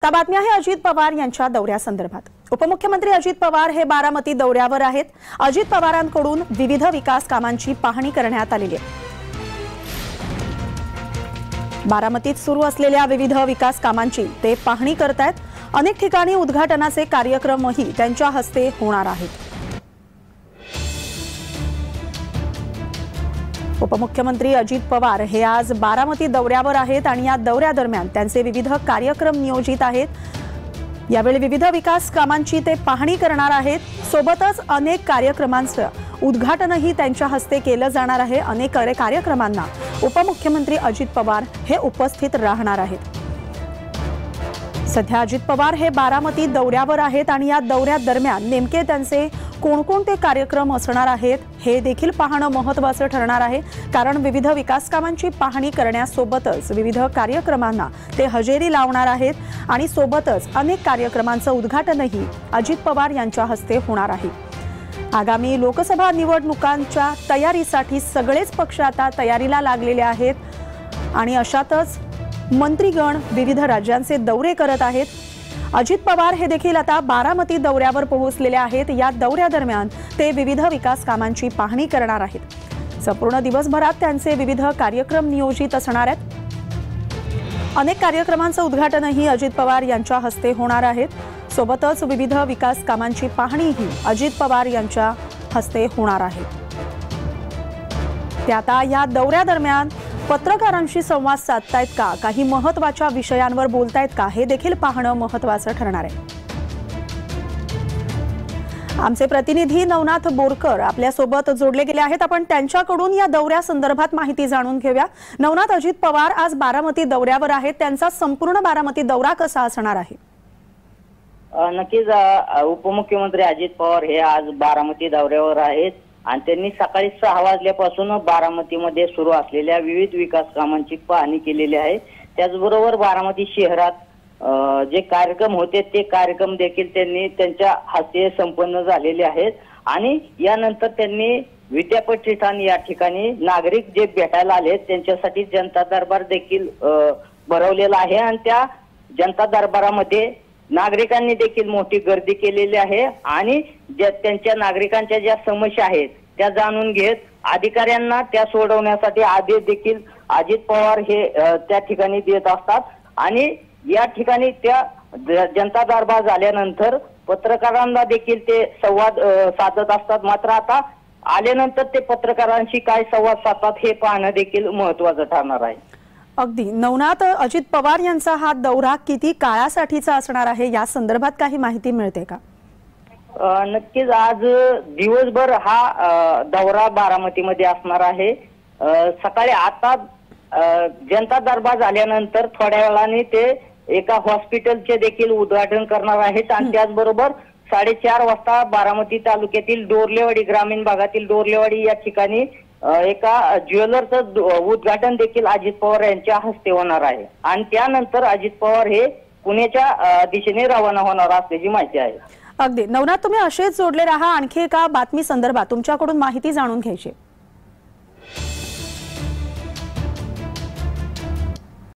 आता बातमी आहे अजित पवार यांच्या दौऱ्यासंदर्भात। उपमुख्यमंत्री अजित पवार हे बारामती दौऱ्यावर आहेत। अजित पवारांकडून विविध विकास कामांची पाहणी करण्यात आलेली आहे। बारामतीत सुरू असलेल्या विविध विकास कामांची ते पाहणी करतायत। अनेक ठिकाणी उद्घाटनाचे कार्यक्रमही त्यांच्या हस्ते होणार आहेत। उपमुख्यमंत्री अजित पवार हे आज बारामती दौऱ्यावर आहेत आणि या दौऱ्यादरम्यान त्यांचे विविध कार्यक्रम नियोजित आहेत। यावेळी विविध विकास कामांची ते पाहणी करणार आहेत। सोबतच अनेक कार्यक्रमांचं उद्घाटनही त्यांच्या हस्ते केलं जाणार आहे। अनेक कार्यक्रमांना उपमुख्यमंत्री अजित पवार हे उपस्थित राहणार आहेत। सध्या अजित पवार हे बारामती दौऱ्यावर आहेत आणि या दौऱ्यादरम्यान नेमके त्यांचे कोणकोणते कार्यक्रम असणार आहेत हे देखील पाहणं महत्त्वाचं ठरणार आहे। कारण विविध विकास कामांची पाहणी करण्यासोबतच विविध कार्यक्रमांना ते हजेरी लावणार आहेत आणि सोबतच अनेक कार्यक्रमांचं उद्घाटनही अजित पवार यांच्या हस्ते होणार आहे। आगामी लोकसभा निवडणुकांच्या तयारीसाठी सगळेच पक्ष आता तयारीला लागलेले आहेत आणि अशातच मंत्रीगण विविध राज्यांचे दौरे करत आहेत। अजित पवार हे देखील आता बारामती दौऱ्यावर पोहोचलेले आहेत। या दौऱ्यादरम्यान ते विविध विकास कामांची पाहणी करणार आहेत। संपूर्ण दिवसभरात त्यांचे विविध कार्यक्रम नियोजित असणार आहेत। अनेक कार्यक्रमांचं उद्घाटनही अजित पवार यांच्या हस्ते होणार आहेत। सोबतच विविध विकास कामांची पाहणीही अजित पवार यांच्या हस्ते होणार आहे। ते आता या दौऱ्यादरम्यान पत्रकारांशी संवाद साधतायत का, काही महत्त्वाच्या विषयांवर बोलतायत का, हे देखील पाहणं महत्त्वाचं ठरणार आहे। आमचे प्रतिनिधी नवनाथ बोरकर आपल्या सोबत जोडले गेले आहेत। आपण त्यांच्याकडून या दौऱ्यासंदर्भात माहिती जाणून घेऊया। नवनाथ, अजित पवार आज बारामती दौऱ्यावर आहेत, त्यांचा संपूर्ण बारामती दौरा कसा असणार आहे? नक्कीच उपमुख्यमंत्री अजित पवार हे आज बारामती दौऱ्यावर आहेत आणि त्यांनी सकाळी 6 वाजल्यापासून बारामतीमध्ये सुरू असलेल्या विविध विकास कामांची पाहणी केलेली आहे। त्याचबरोबर बारामती शहरात जे कार्यक्रम होते ते कार्यक्रम देखील त्यांनी त्यांच्या हस्ते संपन्न झालेले आहेत आणि यानंतर त्यांनी विद्यापीठ ठिकाणी या ठिकाणी नागरिक जे भेटायला आले त्यांच्यासाठी जनता दरबार देखील भरवलेला आहे आणि त्या जनता दरबारामध्ये नागरिकांनी देखील मोठी गर्दी केलेली आहे आणि त्यांच्या नागरिकांच्या ज्या समस्या आहेत त्या जाणून घेत अधिकाऱ्यांना त्या सोडवण्यासाठी आदेश देखील अजित पवार हे त्या ठिकाणी देत असतात आणि या ठिकाणी त्या जनता दरबार झाल्यानंतर पत्रकारांना देखील ते संवाद साधत असतात। मात्र आता आल्यानंतर ते पत्रकारांशी काय संवाद साधतात हे पाहणं देखील महत्त्वाचं ठरणार आहे। अगदी नवनाथ, अजित पवार यांचा हा दौरा किती काळासाठीचा असणार आहे या संदर्भात काही माहिती मिळते का? नक्कीच आज दिवसभर हा दौरा बारामतीमध्ये असणार आहे। सकाळी आता जनता दरबार झाल्यानंतर थोड्या वेळाने ते एका हॉस्पिटलचे देखील उद्घाटन करणार आहेत आणि त्याचबरोबर 4:30 वाजता बारामती तालुक्यातील डोरलेवाडी ग्रामीण भागातील डोरलेवाडी या ठिकाणी एका ज्वेलरचं उद्घाटन देखील अजित पवार यांच्या हस्ते होणार आहे आणि त्यानंतर अजित पवार हे पुण्याच्या दिशेने रवाना होणार असल्याची माहिती आहे। अगदी नवनाथ, तुम्ही असेच जोडले राहा। आणखी एका बातमी संदर्भात तुमच्याकडून माहिती जाणून घ्यायची।